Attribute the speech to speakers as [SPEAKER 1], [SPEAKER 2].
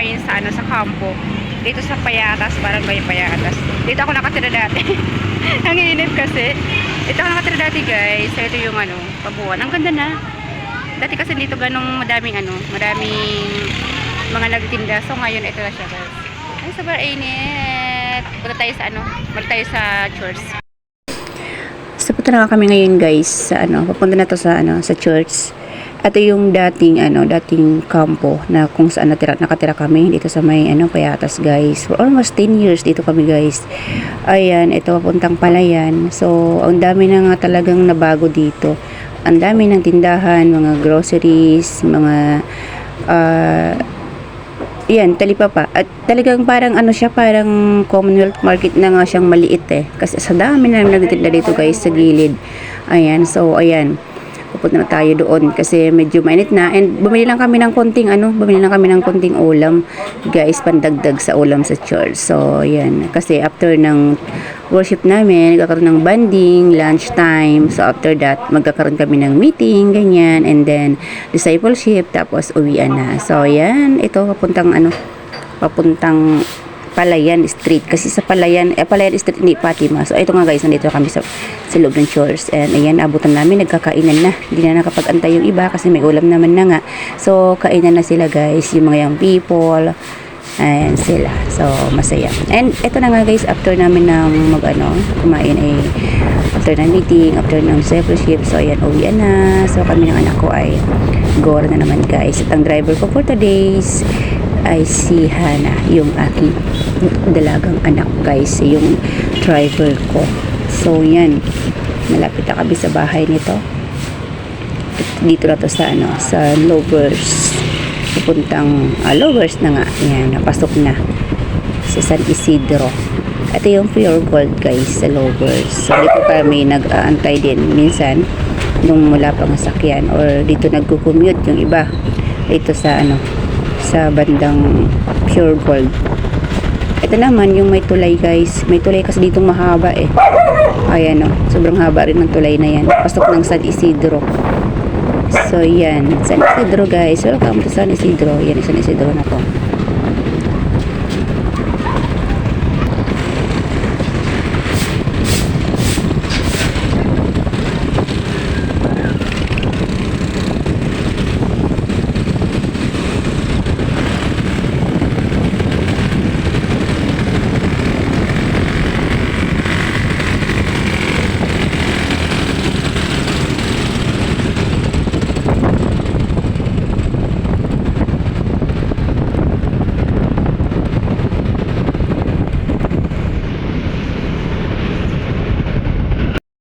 [SPEAKER 1] ngayon sa sa kampo. Dito sa Payatas, Barangay Payatas. Dito ako nakatira dati. Ang init kasi. Dito ako nakatira dati, guys. So ito yung Pabuan. Ang ganda na. Dati kasi dito madaming mga nagtitinda. So ngayon ito na siya, guys. Ay, sobrang init. Punta tayo sa punta tayo sa church. So punta na kami ngayon, guys, sa papunta na to sa sa church. Ito yung dating kampo na kung saan nakatira kami dito sa may Payatas, guys. For almost 10 years dito kami, guys. Ayan, ito papuntang Palayan. So ang dami na nga talagang nabago dito. Ang dami ng tindahan, mga groceries, mga yan, talipapa. At talagang parang siya, parang Commonwealth Market na nga siyang maliit kasi sa dami na nagtitinda dito, guys, sa gilid. Ayan, so ayan. Pupunta na tayo doon kasi medyo mainit na, and bumili lang kami ng konting ulam, guys, pandagdag sa ulam sa church. So ayan, kasi after ng worship namin, nagkakaroon ng banding, lunch time. So after that, magkakaroon kami ng meeting, ganyan, and then discipleship, tapos uwian na. So ayan, ito papuntang Palayan Street, kasi sa Palayan Street ni Fatima. So ito nga, guys, nandito kami sa loob ng church, and ayan, abutan namin, nagkakainan na, hindi na nakapag-antay yung iba kasi may ulam naman na nga. So kainan na sila, guys, yung mga young people, ayan sila, so masaya. And ito na nga, guys, after namin ng kumain, after ng meeting, after ng discipleship, so ayan, uwian na. So kami ng anak ko ay gore na naman, guys, at ang driver ko for today's ay si Hana, yung aking dalagang anak, guys, yung driver ko. So yan, malapit na kami sa bahay nito. Dito na to sa Lovers, pupuntang Lovers na nga. Yan, napasok na sa San Isidro. Ito yung Pure Gold, guys, sa Lovers. So dito kami nag-aantay din minsan nung wala pang sasakyan, or dito nagko-commute yung iba dito sa sa bandang Pure Gold. Ito naman yung may tulay, guys. May tulay kasi dito mahaba ayan sobrang haba rin ng tulay na yan. Pasok ng San Isidro. So yan, San Isidro, guys. Welcome to San Isidro. Yan, San Isidro na to.